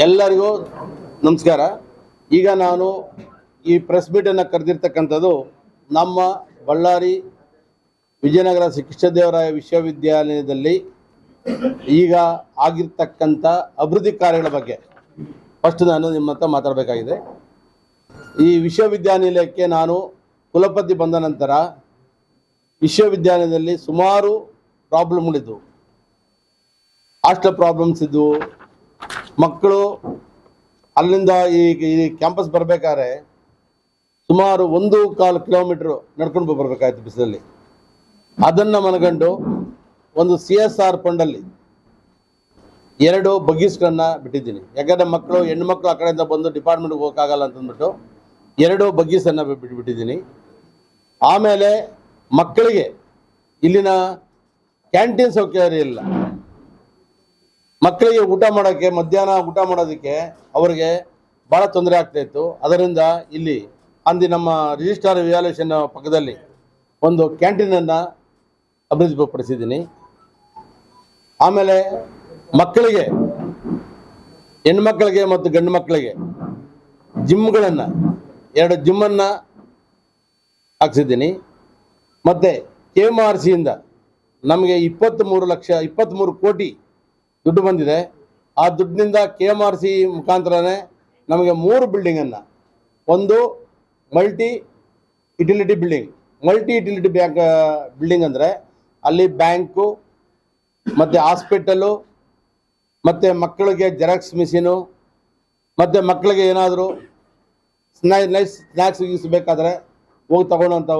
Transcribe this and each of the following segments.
ಎಲ್ಲರಿಗೂ ನಮಸ್ಕಾರ. ಈಗ ನಾನು ಈ ಪ್ರೆಸ್ ಮೀಟನ್ನು ಕರೆದಿರ್ತಕ್ಕಂಥದ್ದು ನಮ್ಮ ಬಳ್ಳಾರಿ ವಿಜಯನಗರ ಶ್ರೀ ಕೃಷ್ಣದೇವರಾಯ ವಿಶ್ವವಿದ್ಯಾಲಯದಲ್ಲಿ ಈಗ ಆಗಿರ್ತಕ್ಕಂಥ ಅಭಿವೃದ್ಧಿ ಕಾರ್ಯಗಳ ಬಗ್ಗೆ ಫಸ್ಟ್ ನಾನು ನಿಮ್ಮ ಹತ್ರ ಮಾತಾಡಬೇಕಾಗಿದೆ. ಈ ವಿಶ್ವವಿದ್ಯಾನಿಲಯಕ್ಕೆ ನಾನು ಕುಲಪತಿ ಬಂದ ನಂತರ ವಿಶ್ವವಿದ್ಯಾಲಯದಲ್ಲಿ ಸುಮಾರು ಪ್ರಾಬ್ಲಮ್ಗಳಿದ್ವು. ಹಾಸ್ಟೆಲ್ ಪ್ರಾಬ್ಲಮ್ಸ್ ಇದ್ವು. ಮಕ್ಕಳು ಅಲ್ಲಿಂದ ಈ ಕ್ಯಾಂಪಸ್ ಬರಬೇಕಾದ್ರೆ ಸುಮಾರು 1.25 ಕಿಲೋಮೀಟ್ರ್ ನಡ್ಕೊಂಡು ಬರಬೇಕಾಯ್ತು ಬಿಸಿಲಲ್ಲಿ. ಅದನ್ನು ಮನಗಂಡು ಒಂದು CSR ಫಂಡಲ್ಲಿ 2 ಬಗ್ಗೀಸ್ಗಳನ್ನು ಬಿಟ್ಟಿದ್ದೀನಿ. ಯಾಕಂದರೆ ಹೆಣ್ಮಕ್ಳು ಆ ಕಡೆಯಿಂದ ಬಂದು ಡಿಪಾರ್ಟ್ಮೆಂಟ್ಗೆ ಹೋಗೋಕ್ಕಾಗಲ್ಲ ಅಂತಂದ್ಬಿಟ್ಟು 2 ಬಗ್ಗೀಸನ್ನು ಬಿಟ್ಟಿದ್ದೀನಿ. ಆಮೇಲೆ ಮಕ್ಕಳಿಗೆ ಇಲ್ಲಿನ ಕ್ಯಾಂಟೀನ್ ಸೌಕರ್ಯ ಇಲ್ಲ. ಮಕ್ಕಳಿಗೆ ಊಟ ಮಾಡೋಕ್ಕೆ, ಮಧ್ಯಾಹ್ನ ಊಟ ಮಾಡೋದಕ್ಕೆ ಅವರಿಗೆ ಭಾಳ ತೊಂದರೆ ಆಗ್ತಾಯಿತ್ತು. ಅದರಿಂದ ಇಲ್ಲಿ ನಮ್ಮ ರಿಜಿಸ್ಟ್ರಾರ್ ವ್ಯಾಲ್ಯೂಷನ್ ಪಕ್ಕದಲ್ಲಿ ಒಂದು ಕ್ಯಾಂಟೀನನ್ನು ಅಭಿವೃದ್ಧಿಪಡಿಸಿದ್ದೀನಿ. ಆಮೇಲೆ ಮಕ್ಕಳಿಗೆ, ಹೆಣ್ಮಕ್ಳಿಗೆ ಮತ್ತು ಗಂಡು ಮಕ್ಕಳಿಗೆ ಜಿಮ್ಗಳನ್ನು 2 ಜಿಮ್ಮನ್ನು ಹಾಕ್ಸಿದ್ದೀನಿ. ಮತ್ತು KMRCಯಿಂದ ನಮಗೆ 23 ಕೋಟಿ ದುಡ್ಡು ಬಂದಿದೆ. ಆ ದುಡ್ಡಿನಿಂದ KMRC ಮುಖಾಂತರನೇ ನಮಗೆ 3 ಬಿಲ್ಡಿಂಗನ್ನು, ಒಂದು ಮಲ್ಟಿ ಯುಟಿಲಿಟಿ ಬಿಲ್ಡಿಂಗ್ ಅಂದರೆ ಅಲ್ಲಿ ಬ್ಯಾಂಕು ಮತ್ತು ಹಾಸ್ಪಿಟಲು ಮತ್ತು ಮಕ್ಕಳಿಗೆ ಜೆರಾಕ್ಸ್ ಮಿಷಿನು ಮತ್ತು ಮಕ್ಕಳಿಗೆ ಏನಾದರೂ ಸ್ನ್ಯಾಕ್ಸ್ ಬೇಕಾದರೆ ಹೋಗಿ ತಗೊಳ್ಳೋಂಥ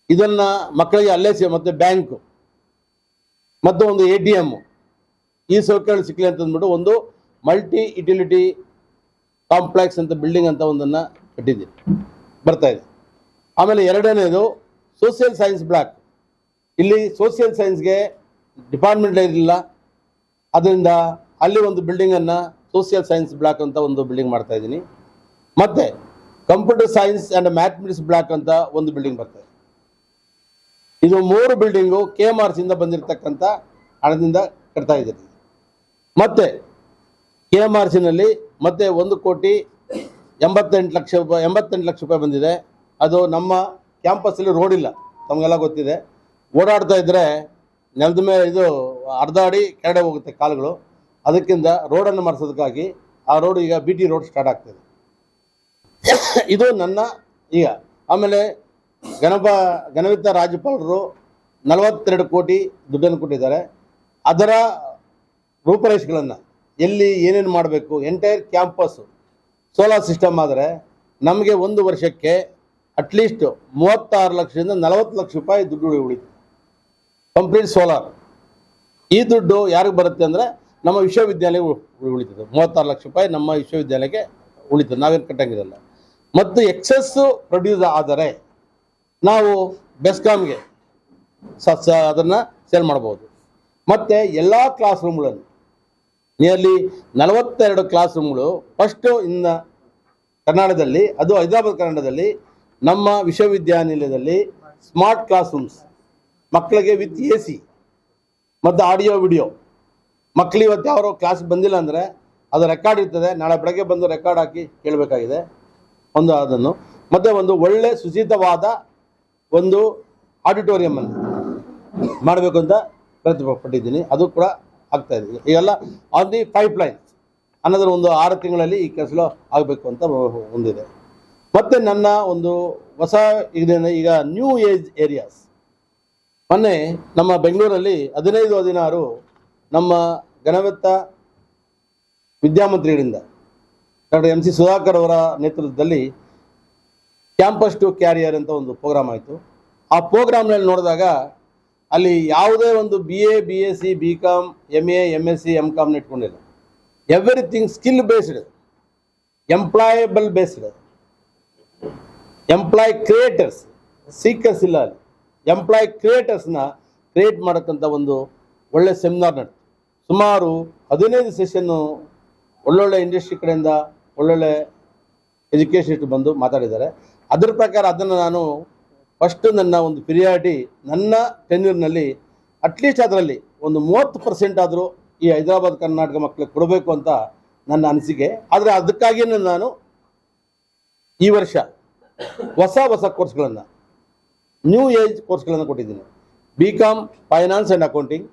ಇದನ್ನು ಮಕ್ಕಳಿಗೆ ಅಲ್ಲೇ ಮತ್ತು ಬ್ಯಾಂಕು ಮತ್ತು ಒಂದು ATM ಈ ಸೌಕರ್ಯ ಸಿಕ್ಕಲಿ ಅಂತಂದ್ಬಿಟ್ಟು ಒಂದು ಮಲ್ಟಿ ಯುಟಿಲಿಟಿ ಕಾಂಪ್ಲೆಕ್ಸ್ ಅಂತ ಬಿಲ್ಡಿಂಗ್ ಅಂತ ಒಂದನ್ನು ಕಟ್ಟಿದ್ದೀನಿ, ಬರ್ತಾಯಿದೆ. ಆಮೇಲೆ 2ನೇದು ಸೋಷಿಯಲ್ ಸೈನ್ಸ್ ಬ್ಲಾಕ್. ಇಲ್ಲಿ ಸೋಷಿಯಲ್ ಸೈನ್ಸ್ಗೆ ಡಿಪಾರ್ಟ್ಮೆಂಟ್ ಇರಲಿಲ್ಲ. ಅದರಿಂದ ಅಲ್ಲಿ ಒಂದು ಬಿಲ್ಡಿಂಗನ್ನು ಸೋಷಿಯಲ್ ಸೈನ್ಸ್ ಬ್ಲಾಕ್ ಅಂತ ಒಂದು ಬಿಲ್ಡಿಂಗ್ ಮಾಡ್ತಾಯಿದ್ದೀನಿ. ಮತ್ತು computer science and mathematics block ಅಂತ ಒಂದು ಬಿಲ್ಡಿಂಗ್ ಬರ್ತಾಯಿದೆ. ಇದು 3 ಬಿಲ್ಡಿಂಗು KMRCಯಿಂದ ಬಂದಿರತಕ್ಕಂಥ ಹಣದಿಂದ ಕಟ್ತಾ ಇದ್ದೀನಿ. ಮತ್ತು KMRCನಲ್ಲಿ ಮತ್ತೆ 1,88 ಲಕ್ಷ ರೂಪಾಯಿ ಬಂದಿದೆ. ಅದು ನಮ್ಮ ಕ್ಯಾಂಪಸ್ಸಲ್ಲಿ ರೋಡ್ ಇಲ್ಲ, ತಮಗೆಲ್ಲ ಗೊತ್ತಿದೆ. ಓಡಾಡ್ತಾ ಇದ್ದರೆ ನೆಲದ ಮೇಲೆ ಇದು ಅರ್ಧ ಅಡಿ ಕೆಳಗಡೆ ಹೋಗುತ್ತೆ ಕಾಲುಗಳು. ಅದಕ್ಕಿಂತ ರೋಡನ್ನು ಮಾಡಿಸೋದಕ್ಕಾಗಿ ಆ ರೋಡ್ ಈಗ BT ರೋಡ್ ಸ್ಟಾರ್ಟ್ ಆಗ್ತಿದೆ. ಇದು ನನ್ನ ಈಗ. ಆಮೇಲೆ ಘನವಿತ್ತ ರಾಜ್ಯಪಾಲರು 42 ಕೋಟಿ ದುಡ್ಡನ್ನು ಕೊಟ್ಟಿದ್ದಾರೆ. ಅದರ ರೂಪರೇಷೆಗಳನ್ನು ಎಲ್ಲಿ ಏನೇನು ಮಾಡಬೇಕು, ಎಂಟೈರ್ ಕ್ಯಾಂಪಸ್ಸು ಸೋಲಾರ್ ಸಿಸ್ಟಮ್ ಆದರೆ ನಮಗೆ ಒಂದು ವರ್ಷಕ್ಕೆ ಅಟ್ಲೀಸ್ಟ್ 36 ಲಕ್ಷದಿಂದ 40 ಲಕ್ಷ ರೂಪಾಯಿ ದುಡ್ಡು ಉಳಿತು, ಕಂಪ್ಲೀಟ್ ಸೋಲಾರ್. ಈ ದುಡ್ಡು ಯಾರಿಗೆ ಬರುತ್ತೆ ಅಂದರೆ ನಮ್ಮ ವಿಶ್ವವಿದ್ಯಾಲಯಕ್ಕೆ ಉಳಿತದೆ. 36 ಲಕ್ಷ ರೂಪಾಯಿ ನಮ್ಮ ವಿಶ್ವವಿದ್ಯಾಲಯಕ್ಕೆ ಉಳಿತದೆ, ನಾವೇನು ಕಟ್ಟಂಗಿರಲ್ಲ. ಮತ್ತು ಎಕ್ಸಸ್ಸು ಪ್ರೊಡ್ಯೂಸ್ ಆದರೆ ನಾವು ಬೆಸ್ಕಾಮ್ಗೆ ಅದನ್ನು ಸೇಲ್ ಮಾಡ್ಬೋದು. ಮತ್ತು ಎಲ್ಲ ಕ್ಲಾಸ್ ರೂಮ್ಗಳನ್ನು, ನಿಯರ್ಲಿ 42 ಕ್ಲಾಸ್ ರೂಮ್ಗಳು ಫಸ್ಟು ಕರ್ನಾಟಕದಲ್ಲಿ, ಅದು ಹೈದರಾಬಾದ್ ಕರ್ನಾಟಕದಲ್ಲಿ ನಮ್ಮ ವಿಶ್ವವಿದ್ಯಾನಿಲಯದಲ್ಲಿ ಸ್ಮಾರ್ಟ್ ಕ್ಲಾಸ್ ರೂಮ್ಸ್, ಮಕ್ಕಳಿಗೆ ವಿತ್ AC ಮತ್ತು ಆಡಿಯೋ ವಿಡಿಯೋ. ಮಕ್ಕಳು ಇವತ್ತು ಯಾರೋ ಕ್ಲಾಸ್ ಬಂದಿಲ್ಲ ಅಂದರೆ ಅದು ರೆಕಾರ್ಡ್ ಇರ್ತದೆ, ನಾಳೆ ಬೆಳಗ್ಗೆ ಬಂದು ರೆಕಾರ್ಡ್ ಹಾಕಿ ಕೇಳಬೇಕಾಗಿದೆ ಅದನ್ನು. ಮತ್ತು ಒಂದು ಒಳ್ಳೆ ಶುಚಿತವಾದ ಒಂದು ಆಡಿಟೋರಿಯಮನ್ನು ಮಾಡಬೇಕು ಅಂತ ಪ್ರಯತ್ನಪಟ್ಟಿದ್ದೀನಿ. ಅದು ಕೂಡ ಆಗ್ತಾಯಿದೆ. ಈಗೆಲ್ಲ ಆನ್ ದಿ ಪೈಪ್ಲೈನ್ ಅನ್ನೋದ್ರ ಒಂದು 6 ತಿಂಗಳಲ್ಲಿ ಈ ಕೆಲಸ ಆಗಬೇಕು ಅಂತ ಒಂದಿದೆ. ಮತ್ತು ನನ್ನ ಒಂದು ಹೊಸ ಈಗ ನ್ಯೂ ಏಜ್ ಏರಿಯಾಸ್, ಮೊನ್ನೆ ನಮ್ಮ ಬೆಂಗಳೂರಲ್ಲಿ 15-16 ನಮ್ಮ ಘನವಿತ್ತ ವಿದ್ಯಾಮಂತ್ರಿಗಳಿಂದ ಡಾಕ್ಟರ್ MC ಸುಧಾಕರ್ ಅವರ ನೇತೃತ್ವದಲ್ಲಿ ಕ್ಯಾಂಪಸ್ ಟು ಕ್ಯಾರಿಯರ್ ಅಂತ ಒಂದು ಪ್ರೋಗ್ರಾಮ್ ಆಯಿತು. ಆ ಪ್ರೋಗ್ರಾಮ್ನಲ್ಲಿ ನೋಡಿದಾಗ ಅಲ್ಲಿ ಯಾವುದೇ ಒಂದು BA, BSc, BCom, MA, MSc, MCom ಇಟ್ಕೊಂಡಿಲ್ಲ. Everything skill based, employable based, employ creators, seekers ಇಲ್ಲ. ಅಲ್ಲಿ ಎಂಪ್ಲಾಯ್ ಕ್ರಿಯೇಟರ್ಸ್ನ ಕ್ರಿಯೇಟ್ ಮಾಡೋಕ್ಕಂಥ ಒಂದು ಒಳ್ಳೆ ಸೆಮಿನಾರ್ ನಡೆದು ಸುಮಾರು 15 ಸೆಷನ್ನು ಒಳ್ಳೊಳ್ಳೆ ಇಂಡಸ್ಟ್ರಿ ಕಡೆಯಿಂದ ಒಳ್ಳೊಳ್ಳೆ ಎಜುಕೇಷನಿಸ್ಟ್ ಬಂದು ಮಾತಾಡಿದ್ದಾರೆ. ಅದರ ಪ್ರಕಾರ ಅದನ್ನು ನಾನು ಫಸ್ಟು ನನ್ನ ಒಂದು ಪ್ರಿಯಾರಿಟಿ ನನ್ನ ಟೆನ್ಯೂರ್ನಲ್ಲಿ ಅಟ್ಲೀಸ್ಟ್ ಅದರಲ್ಲಿ ಒಂದು 30% ಆದರೂ ಈ ಹೈದರಾಬಾದ್ ಕರ್ನಾಟಕ ಮಕ್ಕಳಿಗೆ ಕೊಡಬೇಕು ಅಂತ ನನ್ನ ಅನಿಸಿಕೆ. ಆದರೆ ಅದಕ್ಕಾಗಿಯೇ ನಾನು ಈ ವರ್ಷ ಹೊಸ ಕೋರ್ಸ್ಗಳನ್ನು, ನ್ಯೂ ಏಜ್ ಕೋರ್ಸ್ಗಳನ್ನು ಕೊಟ್ಟಿದ್ದೀನಿ. BCom finance and accounting,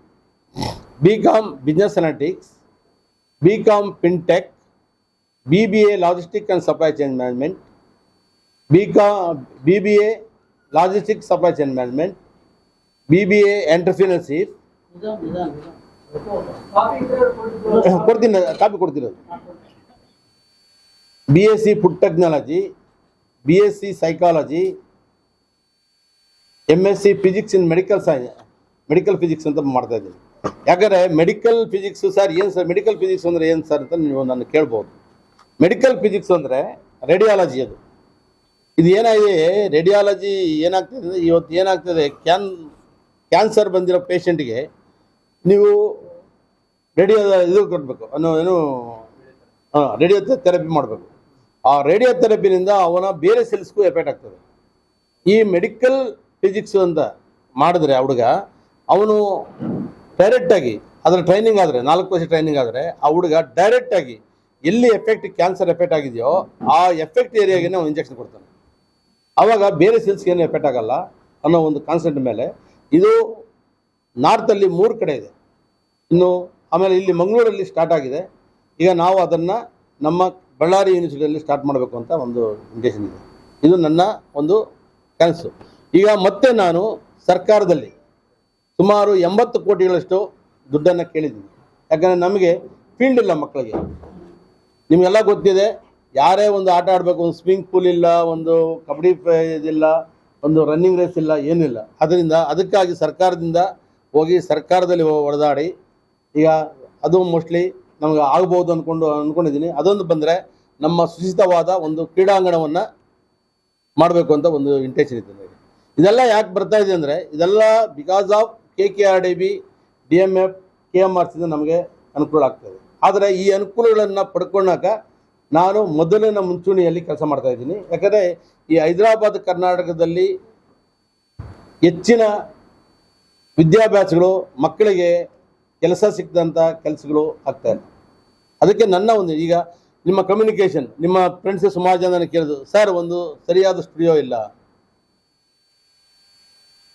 BCom business analytics, BCom fintech, BBA logistic and supply chain management, BBA logistic supply chain management, BBA entrepreneurship. ಕೊಡ್ತೀನಿ, ಕಾಪಿ ಕೊಡ್ತಿರೋದು. BSc food technology, BSc psychology, MSc physics in medical physics ಅಂತ ಮಾಡ್ತಾ ಇದ್ದೀನಿ. ಯಾಕಂದರೆ medical physics sir ಏನು sir, medical physics ಅಂದರೆ ಏನು sir ಅಂತ ನೀವು ನನ್ನ ಕೇಳ್ಬೋದು. ಮೆಡಿಕಲ್ ಫಿಸಿಕ್ಸ್ ಅಂದರೆ ರೇಡಿಯಾಲಜಿ. ಇದು ಏನಾಗಿದೆ, ರೇಡಿಯಾಲಜಿ ಏನಾಗ್ತದೆ ಇವತ್ತು, ಏನಾಗ್ತದೆ ಕ್ಯಾನ್ಸರ್ ಬಂದಿರೋ ಪೇಷಂಟ್ಗೆ ನೀವು ಇದು ಕೊಡಬೇಕು ರೇಡಿಯೋ ಥೆರಪಿ ಮಾಡಬೇಕು. ಆ ರೇಡಿಯೋ ಥೆರಪಿನಿಂದ ಅವನ ಬೇರೆ ಸೆಲ್ಸ್ಗೂ ಎಫೆಕ್ಟ್ ಆಗ್ತದೆ. ಈ ಮೆಡಿಕಲ್ ಫಿಸಿಕ್ಸ್ ಅಂತ ಮಾಡಿದ್ರೆ ಹುಡುಗ, ಅವನು ಡೈರೆಕ್ಟಾಗಿ ಅದರ ಟ್ರೈನಿಂಗ್ ಆದರೆ 4 ವರ್ಷ ಟ್ರೈನಿಂಗ್ ಆದರೆ ಆ ಹುಡುಗ ಡೈರೆಕ್ಟಾಗಿ ಎಲ್ಲಿ ಕ್ಯಾನ್ಸರ್ ಎಫೆಕ್ಟ್ ಆಗಿದೆಯೋ ಆ ಎಫೆಕ್ಟ್ ಏರಿಯಾಗೆ ನಾವು ಇಂಜೆಕ್ಷನ್ ಕೊಡ್ತಾನೆ. ಆವಾಗ ಬೇರೆ ಸೆಲ್ಸ್ಗೆ ಏನು ಎಫೆಕ್ಟ್ ಆಗಲ್ಲ ಅನ್ನೋ ಒಂದು ಕಾನ್ಸೆಪ್ಟ್ ಮೇಲೆ ಇದು ನಾರ್ತಲ್ಲಿ 3 ಕಡೆ ಇದೆ. ಇನ್ನು ಆಮೇಲೆ ಇಲ್ಲಿ ಮಂಗಳೂರಲ್ಲಿ ಸ್ಟಾರ್ಟ್ ಆಗಿದೆ. ಈಗ ನಾವು ಅದನ್ನು ನಮ್ಮ ಬಳ್ಳಾರಿ ಯೂನಿವರ್ಸಿಟಿಯಲ್ಲಿ ಸ್ಟಾರ್ಟ್ ಮಾಡಬೇಕು ಅಂತ ಒಂದು ಇಂಟೆನ್ಷನ್ ಇದೆ. ಇದು ನನ್ನ ಒಂದು ಕನಸು. ಈಗ ಮತ್ತೆ ನಾನು ಸರ್ಕಾರದಲ್ಲಿ ಸುಮಾರು 80 ಕೋಟಿಗಳಷ್ಟು ದುಡ್ಡನ್ನು ಕೇಳಿದ್ದೀನಿ. ಯಾಕಂದರೆ ನಮಗೆ ಫೀಲ್ಡ್ ಇಲ್ಲ ಮಕ್ಕಳಿಗೆ. ನಿಮಗೆಲ್ಲ ಗೊತ್ತಿದೆ, ಯಾರೇ ಒಂದು ಆಟ ಆಡಬೇಕು, ಒಂದು ಸ್ವಿಮ್ಮಿಂಗ್ ಪೂಲ್ ಇಲ್ಲ, ಒಂದು ಕಬಡ್ಡಿ ಇದಿಲ್ಲ, ಒಂದು ರನ್ನಿಂಗ್ ರೇಸ್ ಇಲ್ಲ, ಏನಿಲ್ಲ. ಅದರಿಂದ ಅದಕ್ಕಾಗಿ ಸರ್ಕಾರದಿಂದ ಹೋಗಿ ಸರ್ಕಾರದಲ್ಲಿ ಹೊಡೆದಾಡಿ ಈಗ ಅದು ಮೋಸ್ಟ್ಲಿ ನಮಗೆ ಆಗ್ಬೋದು ಅಂದ್ಕೊಂಡಿದ್ದೀನಿ. ಅದೊಂದು ಬಂದರೆ ನಮ್ಮ ಸುಚಿತವಾದ ಒಂದು ಕ್ರೀಡಾಂಗಣವನ್ನು ಮಾಡಬೇಕು ಅಂತ ಒಂದು ಇಂಟೆನ್ಷನ್ ಇತ್ತು ನನಗೆ. ಇದೆಲ್ಲ ಯಾಕೆ ಬರ್ತಾ ಇದೆ ಅಂದರೆ, ಇದೆಲ್ಲ because of KKRDB, DMF, KMRC ನಮಗೆ ಅನುಕೂಲ ಆಗ್ತದೆ. ಆದರೆ ಈ ಅನುಕೂಲಗಳನ್ನು ಪಡ್ಕೊಳ್ಳಾಕ ನಾನು ಮೊದಲಿನ ಮುಂಚೂಣಿಯಲ್ಲಿ ಕೆಲಸ ಮಾಡ್ತಾ ಇದ್ದೀನಿ. ಯಾಕಂದರೆ ಈ ಹೈದರಾಬಾದ್ ಕರ್ನಾಟಕದಲ್ಲಿ ಹೆಚ್ಚಿನ ವಿದ್ಯಾಭ್ಯಾಸಗಳು ಮಕ್ಕಳಿಗೆ ಕೆಲಸ ಸಿಕ್ಕಿದಂಥ ಕೆಲಸಗಳು ಆಗ್ತಾ ಇಲ್ಲ. ಅದಕ್ಕೆ ನನ್ನ ಒಂದು ಈಗ ನಿಮ್ಮ ಕಮ್ಯುನಿಕೇಷನ್, ನಿಮ್ಮ ಫ್ರೆಂಡ್ಸ್ ಸುಮಾರು ಜನ ಕೇಳಿದ್ರು, ಸರ್ ಒಂದು ಸರಿಯಾದ ಸ್ಟುಡಿಯೋ ಇಲ್ಲ,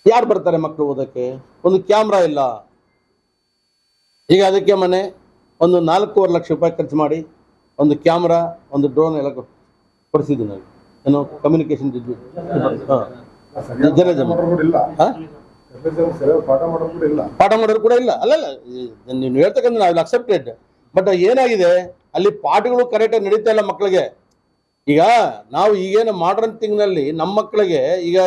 ಯಾರು ಬರ್ತಾರೆ ಮಕ್ಕಳು ಓದೋಕ್ಕೆ, ಒಂದು ಕ್ಯಾಮ್ರಾ ಇಲ್ಲ. ಈಗ ಅದಕ್ಕೆ ಮೊನ್ನೆ ಒಂದು 4.5 ಲಕ್ಷ ರೂಪಾಯಿ ಖರ್ಚು ಮಾಡಿ ಒಂದು ಕ್ಯಾಮ್ರಾ, ಒಂದು ಡ್ರೋನ್ ಎಲ್ಲ ಕೊಡಿಸಿದ್ವಿ ನಾವು. ಏನೋ ಕಮ್ಯುನಿಕೇಷನ್ ಪಾಠ ಮಾಡೋರು ಕೂಡ ಇಲ್ಲ. ಅಲ್ಲಲ್ಲ, ನೀವು ಹೇಳ್ತಕ್ಕಂಥ ನಾವು ಅಕ್ಸೆಪ್ಟೆಡ್. ಬಟ್ ಏನಾಗಿದೆ, ಅಲ್ಲಿ ಪಾಠಗಳು ಕರೆಕ್ಟಾಗಿ ನಡೀತಾ ಇಲ್ಲ ಮಕ್ಕಳಿಗೆ. ಈಗ ನಾವು ಈಗೇನು ಮಾಡರ್ನ್ ಥಿಂಗ್ನಲ್ಲಿ ನಮ್ಮ ಮಕ್ಕಳಿಗೆ ಈಗ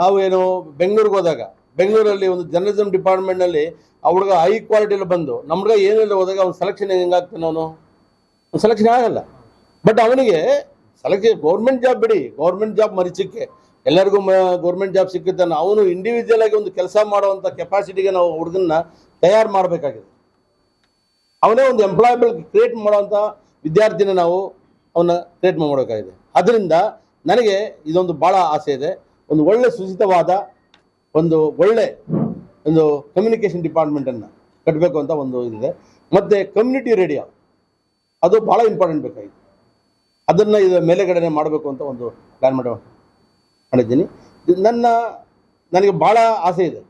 ನಾವು ಏನು ಬೆಂಗಳೂರಿಗೆ ಹೋದಾಗ, ಬೆಂಗಳೂರಲ್ಲಿ ಒಂದು ಜರ್ನಲಿಸಮ್ ಡಿಪಾರ್ಟ್ಮೆಂಟ್ನಲ್ಲಿ ಆ ಹುಡುಗ ಹೈ ಕ್ವಾಲಿಟಿಯಲ್ಲಿ ಬಂದು ನಮ್ಮ ಹುಡುಗ ಏನೆಲ್ಲ ಹೋದಾಗ ಅವ್ನು ಸೆಲೆಕ್ಷನ್ ಹೆಂಗಾಗ್ತಾನೆ, ಅವನು ಸೆಲೆಕ್ಷನ್ ಆಗಲ್ಲ. ಬಟ್ ಅವನಿಗೆ ಸೆಲೆಕ್ಷನ್ ಗೌರ್ಮೆಂಟ್ ಜಾಬ್ ಬಿಡಿ, ಗೌರ್ಮೆಂಟ್ ಜಾಬ್ ಮರಿಚಿಕ್ಕೆ ಎಲ್ಲರಿಗೂ ಗೌರ್ಮೆಂಟ್ ಜಾಬ್ ಸಿಕ್ಕುತ್ತಾನೆ. ಅವನು ಇಂಡಿವಿಜುವಲ್ ಆಗಿ ಒಂದು ಕೆಲಸ ಮಾಡುವಂಥ ಕೆಪಾಸಿಟಿಗೆ ನಾವು ಹುಡುಗನ್ನ ತಯಾರು ಮಾಡಬೇಕಾಗಿದೆ. ಅವನೇ ಒಂದು ಎಂಪ್ಲಾಯಬಲ್ ಕ್ರಿಯೇಟ್ ಮಾಡುವಂಥ ವಿದ್ಯಾರ್ಥಿನ ನಾವು ಅವನ್ನ ಕ್ರಿಯೇಟ್ ಮಾಡಬೇಕಾಗಿದೆ. ಅದರಿಂದ ನನಗೆ ಇದೊಂದು ಭಾಳ ಆಸೆ ಇದೆ. ಒಂದು ಒಳ್ಳೆ ಸುಚಿತವಾದ ಒಂದು ಕಮ್ಯುನಿಕೇಷನ್ ಡಿಪಾರ್ಟ್ಮೆಂಟನ್ನು ಕಟ್ಟಬೇಕು ಅಂತ ಒಂದು ಇದಿದೆ. ಮತ್ತು ಕಮ್ಯುನಿಟಿ ರೇಡಿಯೋ ಅದು ಭಾಳ ಇಂಪಾರ್ಟೆಂಟ್ ಬೇಕಾಗಿದೆ. ಅದನ್ನು ಇದು ಮೇಲೆಗಡೆ ಮಾಡಬೇಕು ಅಂತ ಒಂದು ಪ್ಲ್ಯಾನ್ ಮಾಡಿದ್ದೀನಿ. ನನಗೆ ಭಾಳ ಆಸೆ ಇದೆ.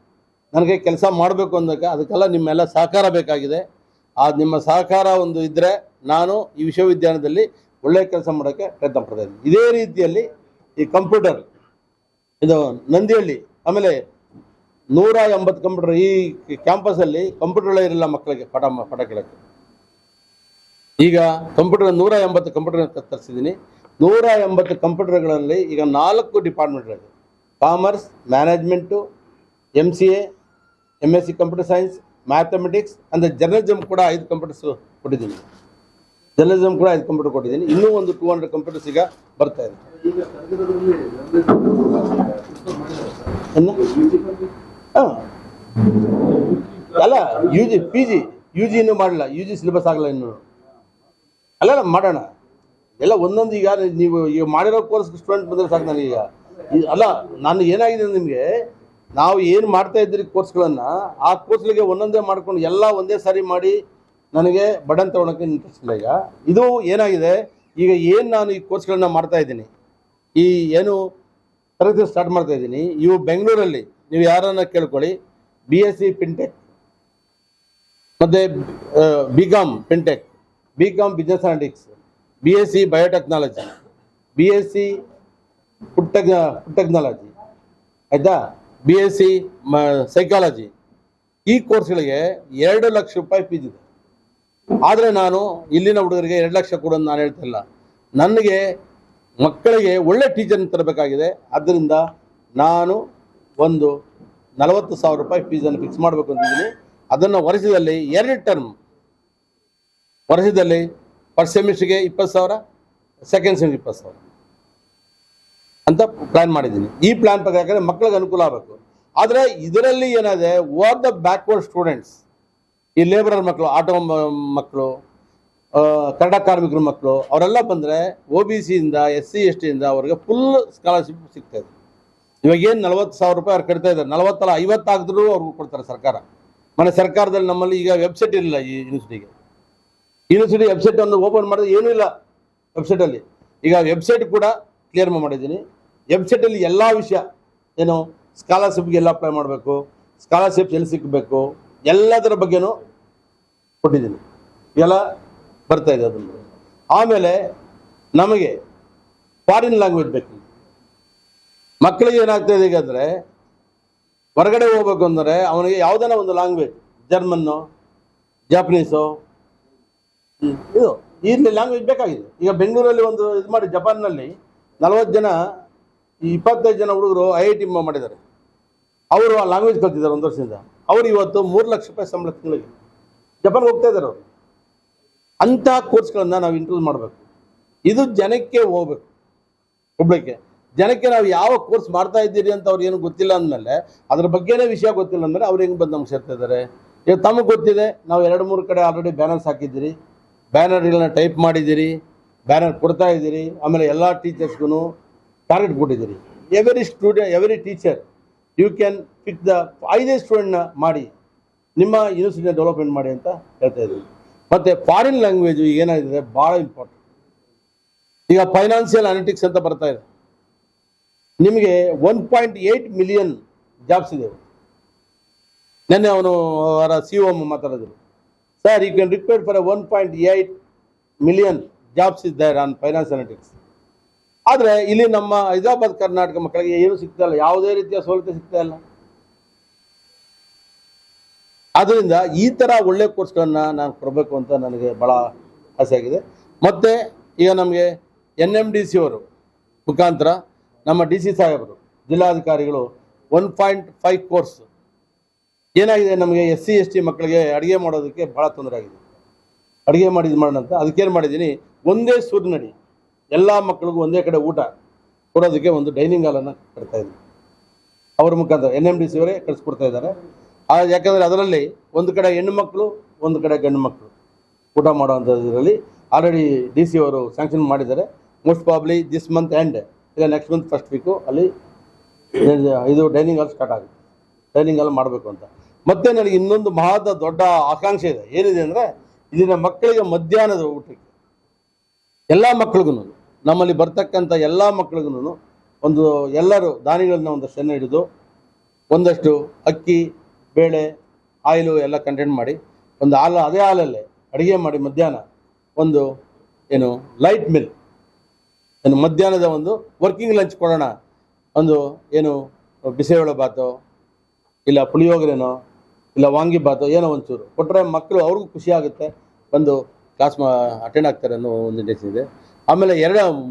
ನನಗೆ ಕೆಲಸ ಮಾಡಬೇಕು ಅಂದಾಗ ಅದಕ್ಕೆಲ್ಲ ನಿಮ್ಮೆಲ್ಲ ಸಹಕಾರ ಬೇಕಾಗಿದೆ. ನಿಮ್ಮ ಸಹಕಾರ ಒಂದು ಇದ್ದರೆ ನಾನು ಈ ವಿಶ್ವವಿದ್ಯಾಲಯದಲ್ಲಿ ಒಳ್ಳೆಯ ಕೆಲಸ ಮಾಡೋಕ್ಕೆ ಪ್ರಯತ್ನ ಪಡ್ತಾ ಇದ್ದೀನಿ. ಇದೇ ರೀತಿಯಲ್ಲಿ ಈ ಕಂಪ್ಯೂಟರ್ ಇದು ನಂದಿಹಳ್ಳಿ, ಆಮೇಲೆ 180 ಕಂಪ್ಯೂಟರ್ ಈ ಕ್ಯಾಂಪಸಲ್ಲಿ ಕಂಪ್ಯೂಟರ್ಗಳೇ ಇರಲ್ಲ ಮಕ್ಕಳಿಗೆ ಪಾಠ ಕೇಳೋಕ್ಕೆ. ಈಗ ಕಂಪ್ಯೂಟರ್ 180 ಕಂಪ್ಯೂಟರ್ ತರಿಸಿದ್ದೀನಿ. 180 ಕಂಪ್ಯೂಟರ್ಗಳಲ್ಲಿ ಈಗ 4 ಡಿಪಾರ್ಟ್ಮೆಂಟ್ಗಳಿದೆ. Commerce, management, MCA, MSc computer science, mathematics ಅಂದರೆ ಜರ್ನಲಿಸಮ್ ಕೂಡ 5 ಕಂಪ್ಯೂಟರ್ಸ್ ಕೊಟ್ಟಿದ್ದೀನಿ. ಜರ್ನಲಿಸಮ್ ಕೂಡ 5 ಕಂಪ್ಯೂಟರ್ ಕೊಟ್ಟಿದ್ದೀನಿ. ಇನ್ನೂ ಒಂದು 200 ಕಂಪ್ಯೂಟರ್ಸ್ ಈಗ ಬರ್ತಾ ಇದೆ. ಅಲ್ಲ UG ಇನ್ನೂ ಮಾಡಲ್ಲ. UG ಸಿಲೆಬಸ್ ಆಗಲ್ಲ ಇನ್ನೂ. ಅಲ್ಲ ಮಾಡೋಣ ಎಲ್ಲ ಒಂದೊಂದು. ಈಗ ನೀವು ಈಗ ಮಾಡಿರೋ ಕೋರ್ಸ್ ಸ್ಟೂಡೆಂಟ್ ಬಂದರೆ ಸಾಕು ನನಗೀಗ. ಅಲ್ಲ, ನಾನು ಏನಾಗಿದೆ ನಿಮಗೆ, ನಾವು ಏನು ಮಾಡ್ತಾ ಇದ್ದೀರಿ ಕೋರ್ಸ್ಗಳನ್ನು, ಆ ಕೋರ್ಸ್ಗಳಿಗೆ ಒಂದೊಂದೇ ಮಾಡ್ಕೊಂಡು ಎಲ್ಲ ಒಂದೇ ಸಾರಿ ಮಾಡಿ ನನಗೆ ಬಟನ್ ತೊಗೊಳಕ್ಕೆ ಇಂಟ್ರೆಸ್ಟ್ ಇಲ್ಲ. ಈಗ ಇದು ಏನಾಗಿದೆ, ಈಗ ಏನು ನಾನು ಈ ಕೋರ್ಸ್ಗಳನ್ನ ಮಾಡ್ತಾ ಇದ್ದೀನಿ, ಈ ಏನು ತರಗತಿ ಸ್ಟಾರ್ಟ್ ಮಾಡ್ತಾ ಇದ್ದೀನಿ, ಇವು ಬೆಂಗಳೂರಲ್ಲಿ ನೀವು ಯಾರನ್ನ ಕೇಳ್ಕೊಳ್ಳಿ, BSc ಫಿನ್ಟೆಕ್ ಮತ್ತು BCom fintech, BCom business analytics, BSc biotechnology, BSc food technology, ಆಯಿತಾ, BSc ಸೈಕಾಲಜಿ, ಈ ಕೋರ್ಸ್ಗಳಿಗೆ 2 ಲಕ್ಷ ರೂಪಾಯಿ ಫೀಸ್ ಇದೆ. ಆದರೆ ನಾನು ಇಲ್ಲಿನ ಹುಡುಗರಿಗೆ 2 ಲಕ್ಷ ಕೊಡೋದು ನಾನು ಹೇಳ್ತಾ ಇಲ್ಲ. ನನಗೆ ಮಕ್ಕಳಿಗೆ ಒಳ್ಳೆ ಟೀಚರ್ನ ತರಬೇಕಾಗಿದೆ. ಆದ್ದರಿಂದ ನಾನು ಒಂದು 40,000 ರೂಪಾಯಿ ಫೀಸನ್ನು ಫಿಕ್ಸ್ ಮಾಡಬೇಕು ಅಂತಿದ್ದೀನಿ. ಅದನ್ನು ವರ್ಷದಲ್ಲಿ 2 ಟರ್ಮ್, ವರ್ಷದಲ್ಲಿ ಫಸ್ಟ್ ಸೆಮಿಸ್ಟ್ರಿಗೆ 20,000, ಸೆಕೆಂಡ್ ಸೆಮಿಸ್ಟ್ರಿಗೆ 20,000 ಅಂತ ಪ್ಲ್ಯಾನ್ ಮಾಡಿದ್ದೀನಿ. ಈ ಪ್ಲ್ಯಾನ್ ಪ್ರಕಾರ ಮಕ್ಕಳಿಗೆ ಅನುಕೂಲ ಆಗಬೇಕು. ಆದರೆ ಇದರಲ್ಲಿ ಏನಾದರೆ ವಾಟ್ ದ ಬ್ಯಾಕ್ವರ್ಡ್ ಸ್ಟೂಡೆಂಟ್ಸ್, ಈ ಲೇಬರರ್ ಮಕ್ಕಳು, ಆಟೋ ಮಕ್ಕಳು, ಕನ್ನಡ ಕಾರ್ಮಿಕರ ಮಕ್ಕಳು, ಅವರೆಲ್ಲ ಬಂದರೆ OBCಯಿಂದ SC STಯಿಂದ ಅವ್ರಿಗೆ ಫುಲ್ ಸ್ಕಾಲರ್ಶಿಪ್ ಸಿಗ್ತಾಯಿದೆ. ಇವಾಗ ಏನು 40,000 ರೂಪಾಯಿ ಅವ್ರು ಕಟ್ತಾ ಇದ್ದಾರೆ, 40 ಅಲ್ಲ 50 ಆಗಿದ್ರೂ ಅವ್ರಿಗೆ ಕೊಡ್ತಾರೆ ಸರ್ಕಾರ. ಮನೆ ಸರ್ಕಾರದಲ್ಲಿ ನಮ್ಮಲ್ಲಿ ಈಗ ವೆಬ್ಸೈಟ್ ಇರಲಿಲ್ಲ ಈ ಯೂನಿವರ್ಸಿಟಿ ವೆಬ್ಸೈಟನ್ನು ಓಪನ್ ಮಾಡಿದ್ರೆ ಏನೂ ಇಲ್ಲ ವೆಬ್ಸೈಟಲ್ಲಿ. ಈಗ ವೆಬ್ಸೈಟ್ ಕೂಡ ಕ್ಲಿಯರ್ ಮಾಡಿದ್ದೀನಿ. ವೆಬ್ಸೈಟಲ್ಲಿ ಎಲ್ಲ ವಿಷಯ ಏನು, ಸ್ಕಾಲರ್ಶಿಪ್ಗೆ ಎಲ್ಲ ಅಪ್ಲೈ ಮಾಡಬೇಕು, ಸ್ಕಾಲರ್ಶಿಪ್ ಎಲ್ಲಿ ಸಿಕ್ಕಬೇಕು, ಎಲ್ಲದರ ಬಗ್ಗೆನೂ ಕೊಟ್ಟಿದ್ದೀನಿ. ಎಲ್ಲ ಬರ್ತಾ ಇದೆ ಅದನ್ನು. ಆಮೇಲೆ ನಮಗೆ ಫಾರಿನ್ ಲ್ಯಾಂಗ್ವೇಜ್ ಬೇಕು. ಮಕ್ಕಳಿಗೆ ಏನಾಗ್ತಾ ಇದೆ ಈಗ ಅಂದರೆ, ಹೊರಗಡೆ ಹೋಗ್ಬೇಕು ಅಂದರೆ ಅವನಿಗೆ ಯಾವುದನ್ನ ಒಂದು ಲ್ಯಾಂಗ್ವೇಜ್, ಜರ್ಮನ್ನು, ಜಾಪನೀಸು, ಇದು ಇಲ್ಲಿ ಲ್ಯಾಂಗ್ವೇಜ್ ಬೇಕಾಗಿದೆ. ಈಗ ಬೆಂಗಳೂರಲ್ಲಿ ಒಂದು ಇದು ಮಾಡಿ, ಜಪಾನ್ನಲ್ಲಿ 40 ಜನ 25 ಜನ ಹುಡುಗರು IIT ಮಾಡಿದ್ದಾರೆ. ಅವರು ಆ ಲ್ಯಾಂಗ್ವೇಜ್ ಕಲ್ತಿದ್ದಾರೆ 1 ವರ್ಷದಿಂದ. ಅವರು ಇವತ್ತು 3 ಲಕ್ಷ ರೂಪಾಯಿ ಸಂಬಳ ತಿಂಗಳಿಗೆ ಜಪಾನ್ಗೆ ಹೋಗ್ತಾ ಇದ್ದಾರೆ ಅವರು. ಅಂಥ ಕೋರ್ಸ್ಗಳನ್ನು ನಾವು ಇಂಟ್ರೊಡ್ಯೂಸ್ ಮಾಡಬೇಕು. ಇದು ಜನಕ್ಕೆ ಹೋಗ್ಬೇಕು, ಒಬ್ಬಳಿಗೆ ಜನಕ್ಕೆ ನಾವು ಯಾವ ಕೋರ್ಸ್ ಮಾಡ್ತಾ ಇದ್ದೀರಿ ಅಂತ ಅವ್ರು ಏನು ಗೊತ್ತಿಲ್ಲ ಅಂದಮೇಲೆ, ಅದ್ರ ಬಗ್ಗೆನೇ ವಿಷಯ ಗೊತ್ತಿಲ್ಲ ಅಂದಮೇಲೆ ಅವ್ರು ಹೆಂಗೆ ಬಂದು ನಮ್ಗೆ ಸೇರ್ತಾ ಇದ್ದಾರೆ. ಈಗ ತಮಗೆ ಗೊತ್ತಿದೆ, ನಾವು 2-3 ಕಡೆ ಆಲ್ರೆಡಿ ಬ್ಯಾನರ್ಸ್ ಹಾಕಿದ್ದೀರಿ, ಬ್ಯಾನರ್ಗಳನ್ನ ಟೈಪ್ ಮಾಡಿದ್ದೀರಿ, ಬ್ಯಾನರ್ ಕೊಡ್ತಾ ಇದ್ದೀರಿ. ಆಮೇಲೆ ಎಲ್ಲ ಟೀಚರ್ಸ್ಗೂ ಟಾರ್ಗೆಟ್ ಕೊಟ್ಟಿದ್ದೀರಿ. Every teacher you can pick the 5 ಸ್ಟೂಡೆಂಟ್ನ ಮಾಡಿ ನಿಮ್ಮ ಯೂನಿವರ್ಸಿಟಿನ ಡೆವಲಪ್ಮೆಂಟ್ ಮಾಡಿ ಅಂತ ಹೇಳ್ತಾ ಇದ್ದೀವಿ. ಮತ್ತು ಫಾರಿನ್ ಲ್ಯಾಂಗ್ವೇಜು ಏನಾಗಿದೆ ಭಾಳ ಇಂಪಾರ್ಟೆಂಟ್. ಈಗ ಫೈನಾನ್ಷಿಯಲ್ ಅನಾಲಿಟಿಕ್ಸ್ ಅಂತ ಬರ್ತಾ ಇದೆ, ನಿಮಗೆ 1.8 ಮಿಲಿಯನ್ ಜಾಬ್ಸ್ ಇದೆ. ನೆನ್ನೆ ಅವನು ಅವರ CEO ಮಾತಾಡಿದ್ರು, sir you can required for 1.8 million jobs is there on finance analytics. ಆದರೆ ಇಲ್ಲಿ ನಮ್ಮ ಹೈದರಾಬಾದ್ ಕರ್ನಾಟಕ ಮಕ್ಕಳಿಗೆ ಏನು ಸಿಗ್ತಾ ಇಲ್ಲ, ಯಾವುದೇ ರೀತಿಯ ಸವಲತ್ತು ಸಿಗ್ತಾ ಇಲ್ಲ. ಆದ್ದರಿಂದ ಈ ಥರ ಒಳ್ಳೆ ಕೋರ್ಸ್ಗಳನ್ನು ನಾನು ಕೊಡಬೇಕು ಅಂತ ನನಗೆ ಭಾಳ ಆಸೆ ಆಗಿದೆ. ಮತ್ತು ಈಗ ನಮಗೆ NMDC ಅವರು ಮುಖಾಂತರ ನಮ್ಮ DC ಸಾಹೇಬರು, ಜಿಲ್ಲಾಧಿಕಾರಿಗಳು 1.5 ಕೋರ್ಸ್ ಏನಾಗಿದೆ, ನಮಗೆ SC ST ಮಕ್ಕಳಿಗೆ ಅಡುಗೆ ಮಾಡೋದಕ್ಕೆ ಭಾಳ ತೊಂದರೆ ಆಗಿದೆ. ಅಡುಗೆ ಮಾಡಿ ಇದು ಮಾಡೋಣ ಅಂತ ಅದಕ್ಕೇನು ಮಾಡಿದ್ದೀನಿ, ಒಂದೇ ಸೂರಿನಡಿ ಎಲ್ಲ ಮಕ್ಕಳಿಗೂ ಒಂದೇ ಕಡೆ ಊಟ ಕೊಡೋದಕ್ಕೆ ಒಂದು ಡೈನಿಂಗ್ ಹಾಲನ್ನು ಕಟ್ತಾ ಇದ್ದೀನಿ. ಅವ್ರ ಮುಖಾಂತರ NMDC ಅವರೇ ಕಳಿಸ್ಕೊಡ್ತಾ ಇದ್ದಾರೆ. ಯಾಕಂದರೆ ಅದರಲ್ಲಿ ಒಂದು ಕಡೆ ಹೆಣ್ಣು ಮಕ್ಕಳು, ಒಂದು ಕಡೆ ಗಂಡು ಮಕ್ಕಳು ಊಟ ಮಾಡೋವಂಥದ್ರಲ್ಲಿ ಆಲ್ರೆಡಿ DC ಅವರು ಸ್ಯಾಂಕ್ಷನ್ ಮಾಡಿದ್ದಾರೆ. Most probably this month end ಇಲ್ಲ ನೆಕ್ಸ್ಟ್ ಮಂತ್ ಫಸ್ಟ್ ವೀಕು ಅಲ್ಲಿ ಇದು ಡೈನಿಂಗ್ ಹಾಲ್ ಸ್ಟಾರ್ಟ್ ಆಗುತ್ತೆ. ಡೈನಿಂಗ್ ಹಾಲ್ ಮಾಡಬೇಕು ಅಂತ. ಮತ್ತು ನನಗೆ ಇನ್ನೊಂದು ದೊಡ್ಡ ಆಕಾಂಕ್ಷೆ ಇದೆ. ಏನಿದೆ ಅಂದರೆ, ಇಲ್ಲಿನ ಮಕ್ಕಳಿಗೆ ಮಧ್ಯಾಹ್ನದ ಊಟಕ್ಕೆ ಎಲ್ಲ ಮಕ್ಕಳಿಗೂ, ನಮ್ಮಲ್ಲಿ ಬರ್ತಕ್ಕಂಥ ಎಲ್ಲ ಮಕ್ಕಳಿಗೂ ಒಂದು ಎಲ್ಲರೂ ದಾನಿಗಳನ್ನ ಒಂದಷ್ಟು ಎಣ್ಣೆ ಹಿಡಿದು ಒಂದಷ್ಟು ಅಕ್ಕಿ, ಬೇಳೆ, ಆಯಿಲು ಎಲ್ಲ ಕಂಟೆಂಟ್ ಮಾಡಿ ಒಂದು ಅದೇ ಹಾಲಲ್ಲೇ ಅಡುಗೆ ಮಾಡಿ ಮಧ್ಯಾಹ್ನ ಒಂದು ಏನು ಲೈಟ್ ಮಿಲ್, ಏನು ಮಧ್ಯಾಹ್ನದ ಒಂದು ವರ್ಕಿಂಗ್ ಲಂಚ್ ಕೊಡೋಣ. ಒಂದು ಏನು ಬಿಸಿಬೇಳೆ ಬಾತು, ಇಲ್ಲ ಪುಳಿಯೋಗರೆನೋ, ಇಲ್ಲ ವಾಂಗಿ ಬಾತು, ಏನೋ ಒಂಚೂರು ಕೊಟ್ಟರೆ ಮಕ್ಕಳು ಅವ್ರಿಗೂ ಖುಷಿ ಆಗುತ್ತೆ, ಬಂದು ಕ್ಲಾಸ್ ಅಟೆಂಡ್ ಆಗ್ತಾರೆ ಅನ್ನೋ ಒಂದು ಇಂಟೆನ್ಷನ್ ಇದೆ. ಆಮೇಲೆ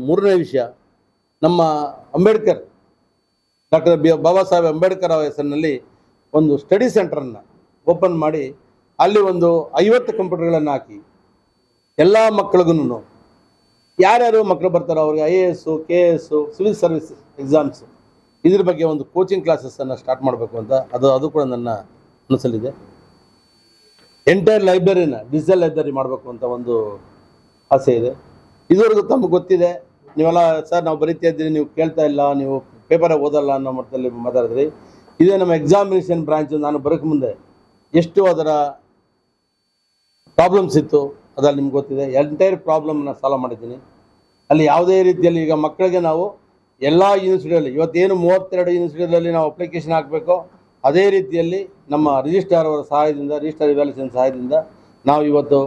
ಮೂರನೇ ವಿಷಯ, ನಮ್ಮ ಅಂಬೇಡ್ಕರ್, ಡಾಕ್ಟರ್ ಬಾಬಾ ಸಾಹೇಬ್ ಅಂಬೇಡ್ಕರ್ ಅವರ ಹೆಸರಿನಲ್ಲಿ ಒಂದು ಸ್ಟಡಿ ಸೆಂಟರನ್ನು ಓಪನ್ ಮಾಡಿ ಅಲ್ಲಿ ಒಂದು 50 ಕಂಪ್ಯೂಟರ್ಗಳನ್ನು ಹಾಕಿ ಎಲ್ಲ ಮಕ್ಕಳಿಗೂ, ಯಾರ್ಯಾರು ಮಕ್ಕಳು ಬರ್ತಾರೋ ಅವ್ರಿಗೆ IAS, KS, civil service exams ಇದ್ರ ಬಗ್ಗೆ ಒಂದು ಕೋಚಿಂಗ್ ಕ್ಲಾಸಸ್ಸನ್ನು ಸ್ಟಾರ್ಟ್ ಮಾಡಬೇಕು ಅಂತ ಅದು ಕೂಡ ನನ್ನ ಮನಸ್ಸಲ್ಲಿದೆ. ಎಂಟೈರ್ ಲೈಬ್ರರಿನ ಡಿಜಿಟಲ್ ಲೈಬ್ರರಿ ಮಾಡಬೇಕು ಅಂತ ಒಂದು ಆಸೆ ಇದೆ. ಇದುವರೆಗೂ ತಮಗೆ ಗೊತ್ತಿದೆ, ನೀವೆಲ್ಲ ಸರ್ ನಾವು ಬರೀತಾ ಇದ್ದೀರಿ, ನೀವು ಕೇಳ್ತಾ ಇಲ್ಲ, ನೀವು ಪೇಪರೇ ಓದಲ್ಲ ಅನ್ನೋ ಮಟ್ಟದಲ್ಲಿ ಮಾತಾಡಿದ್ರಿ. ಇದೇ ನಮ್ಮ ಎಕ್ಸಾಮಿನೇಷನ್ ಬ್ರಾಂಚ್ ನಾನು ಬರೋಕ್ಕೆ ಮುಂದೆ ಎಷ್ಟು ಅದರ ಪ್ರಾಬ್ಲಮ್ಸ್ ಇತ್ತು, ಅದ್ರಲ್ಲಿ ನಿಮ್ಗೆ ಗೊತ್ತಿದೆ. ಎಂಟೈರ್ ಪ್ರಾಬ್ಲಮ್ನ ಸಾಲ್ವ್ ಮಾಡಿದ್ದೀನಿ. ಅಲ್ಲಿ ಯಾವುದೇ ರೀತಿಯಲ್ಲಿ ಈಗ ಮಕ್ಕಳಿಗೆ ನಾವು ಎಲ್ಲ ಯೂನಿವರ್ಸಿಟಿಯಲ್ಲಿ ಇವತ್ತೇನು 32 ಯೂನಿವರ್ಸಿಟಿಗಳಲ್ಲಿ ನಾವು ಅಪ್ಲಿಕೇಶನ್ ಹಾಕಬೇಕು, ಅದೇ ರೀತಿಯಲ್ಲಿ ನಮ್ಮ ರಿಜಿಸ್ಟ್ರಾರ್ ಅವರ ಸಹಾಯದಿಂದ, ರಿಜಿಸ್ಟ್ರಾರ್ ಇವ್ಯಾಲ್ಯೂಷನ್ ಸಹಾಯದಿಂದ ನಾವು ಇವತ್ತು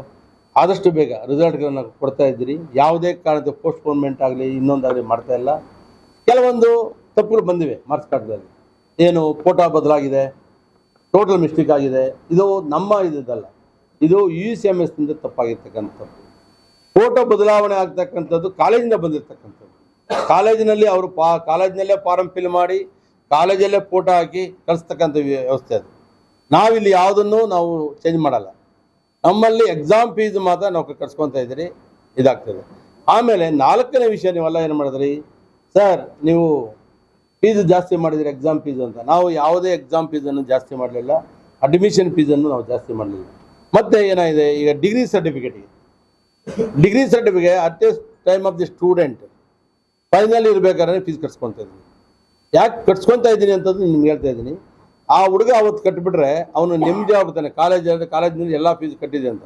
ಆದಷ್ಟು ಬೇಗ ರಿಸಲ್ಟ್ಗಳನ್ನು ಕೊಡ್ತಾ ಇದ್ದೀರಿ. ಯಾವುದೇ ಕಾರಣದ ಪೋಸ್ಟ್ಪೋನ್ಮೆಂಟ್ ಆಗಲಿ ಇನ್ನೊಂದಾಗಲಿ ಮಾಡ್ತಾ ಇಲ್ಲ. ಕೆಲವೊಂದು ತಪ್ಪುಗಳು ಬಂದಿವೆ ಮಾರ್ಕ್ಸ್ ಕಾರ್ಡ್ಗಳಲ್ಲಿ. ಏನು ಫೋಟೋ ಬದಲಾಗಿದೆ, ಟೋಟಲ್ ಮಿಸ್ಟೇಕ್ ಆಗಿದೆ. ಇದು ನಮ್ಮ ಇದಲ್ಲ, ಇದು UCMSನಿಂದ ತಪ್ಪಾಗಿರ್ತಕ್ಕಂಥದ್ದು. ಫೋಟೋ ಬದಲಾವಣೆ ಆಗ್ತಕ್ಕಂಥದ್ದು ಕಾಲೇಜಿಂದ ಬಂದಿರತಕ್ಕಂಥದ್ದು. ಕಾಲೇಜಿನಲ್ಲಿ ಅವರು ಕಾಲೇಜಿನಲ್ಲೇ ಫಾರಮ್ ಫಿಲ್ ಮಾಡಿ ಕಾಲೇಜಲ್ಲೇ ಫೋಟೋ ಹಾಕಿ ಕಳಿಸ್ತಕ್ಕಂಥ ವ್ಯವಸ್ಥೆ ಅದು. ನಾವಿಲ್ಲಿ ಯಾವುದನ್ನು ನಾವು ಚೇಂಜ್ ಮಾಡಲ್ಲ. ನಮ್ಮಲ್ಲಿ ಎಕ್ಸಾಮ್ ಫೀಸ್ ಮಾತ್ರ ನಾವು ಕಟ್ಸ್ಕೊತಾ ಇದ್ದೀರಿ, ಇದಾಗ್ತದೆ. ಆಮೇಲೆ 4ನೇ ವಿಷಯ, ನೀವೆಲ್ಲ ಏನು ಮಾಡಿದ್ರಿ ಸರ್, ನೀವು ಫೀಸ್ ಜಾಸ್ತಿ ಮಾಡಿದಿರಿ ಎಕ್ಸಾಮ್ ಫೀಸ್ ಅಂತ. ನಾವು ಯಾವುದೇ ಎಕ್ಸಾಮ್ ಫೀಸನ್ನು ಜಾಸ್ತಿ ಮಾಡಲಿಲ್ಲ, ಅಡ್ಮಿಷನ್ ಫೀಸನ್ನು ನಾವು ಜಾಸ್ತಿ ಮಾಡಲಿಲ್ಲ. ಮತ್ತು ಏನಾಗಿದೆ, ಈಗ degree certificate at A time of the student final ಇರಬೇಕಾದ್ರೆ ಫೀಸ್ ಕಟ್ಸ್ಕೊತಾ ಇದ್ದೀನಿ. ಯಾಕೆ ಕಟ್ಸ್ಕೊತಾ ಇದ್ದೀನಿ ಅಂತಂದು ನಿಮ್ಗೆ ಹೇಳ್ತಾ ಇದ್ದೀನಿ. ಆ ಹುಡುಗ ಅವತ್ತು ಕಟ್ಟಿಬಿಟ್ರೆ ಅವನು ನೆಮ್ಮದಿ ಆಗ್ಬಿಡ್ತಾನೆ. ಕಾಲೇಜಿನಲ್ಲಿ ಎಲ್ಲ ಫೀಸ್ ಕಟ್ಟಿದೆ ಅಂತ.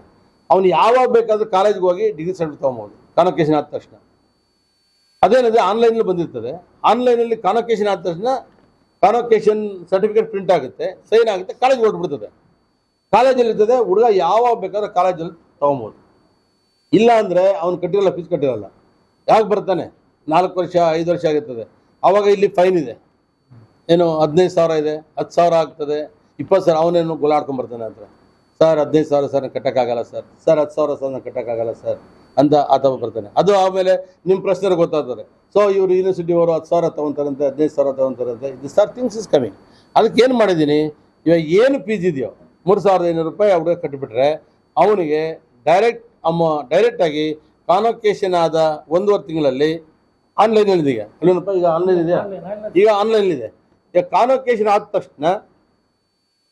ಅವನು ಯಾವಾಗ ಬೇಕಾದರೂ ಕಾಲೇಜ್ಗೆ ಹೋಗಿ ಡಿಗ್ರಿ ಸರ್ಟಿಫಿಕೇಟ್ ತೊಗೊಬೋದು ಕಾನ್ವೊಕೇಶನ್ ಆದ ತಕ್ಷಣ. ಅದೇನಿದೆ, ಆನ್ಲೈನಲ್ಲಿ ಬಂದಿರ್ತದೆ. ಆನ್ಲೈನಲ್ಲಿ ಕಾನ್ವೊಕೇಶನ್ ಆದ ತಕ್ಷಣ ಕಾನ್ವೊಕೇಶನ್ ಸರ್ಟಿಫಿಕೇಟ್ ಪ್ರಿಂಟ್ ಆಗುತ್ತೆ, ಸೈನ್ ಆಗುತ್ತೆ, ಕಾಲೇಜ್ಗೆ ಹೊರಟ್ಬಿಡ್ತದೆ. ಕಾಲೇಜಲ್ಲಿರ್ತದೆ, ಹುಡುಗ ಯಾವಾಗ ಬೇಕಾದ್ರೂ ಕಾಲೇಜಲ್ಲಿ ತೊಗೊಬೋದು. ಇಲ್ಲ ಅಂದರೆ ಅವ್ನು ಕಟ್ಟಿರಲ್ಲ, ಫೀಸ್ ಕಟ್ಟಿರಲ್ಲ. ಯಾಕೆ ಬರ್ತಾನೆ, 4 ವರ್ಷ 5 ವರ್ಷ ಆಗಿರ್ತದೆ. ಆವಾಗ ಇಲ್ಲಿ ಫೈನ್ ಇದೆ, ಏನು 15,000 ಇದೆ, 10,000 ಆಗ್ತದೆ, 20,000. ಅವನೇನು ಗೋಲಾಡ್ಕೊಂಬರ್ತಾನೆ ಅಂತ. ಸರ್ 15,000 ಸರ್ ನಾನು ಕಟ್ಟೋಕ್ಕಾಗಲ್ಲ ಸರ್, 10,000 ಸರ್ ನಾನು ಕಟ್ಟೋಕ್ಕಾಗಲ್ಲ ಸರ್ ಅಂತ ಆತ ಬರ್ತಾನೆ. ಅದು ಆಮೇಲೆ ನಿಮ್ಮ ಪ್ರಶ್ನೆ ಗೊತ್ತಾಗ್ತದೆ. ಸೊ ಇವರು ಯೂನಿವರ್ಸಿಟಿಯವರು 10,000 ತೊಗೊತಾರಂತೆ, 15,000 ತೊಗೊತಾರಂತೆ. ಇದು ಸರ್ ಥಿಂಗ್ಸ್ ಇಸ್ ಕಮಿಂಗ್. ಅದಕ್ಕೆ ಏನು ಮಾಡಿದ್ದೀನಿ, ಇವಾಗ ಏನು ಫೀಸ್ ಇದೆಯೋ 3,500 ರೂಪಾಯಿ ಹುಡುಗ ಕಟ್ಟಿಬಿಟ್ರೆ ಅವನಿಗೆ ಡೈರೆಕ್ಟಾಗಿ ಕಾನ್ವೊಕೇಶನ್ ಆದ 1.5 ತಿಂಗಳಲ್ಲಿ ಆನ್ಲೈನಲ್ಲಿ ಇದೆಯಾ ಅಲ್ಲೂನಪ್ಪ, ಈಗ ಆನ್ಲೈನ್ ಇದೆಯಾ, ಈಗ ಆನ್ಲೈನಲ್ಲಿದೆ. ಈಗ ಕಾನ್ವೊಕೇಶನ್ ಆದ ತಕ್ಷಣ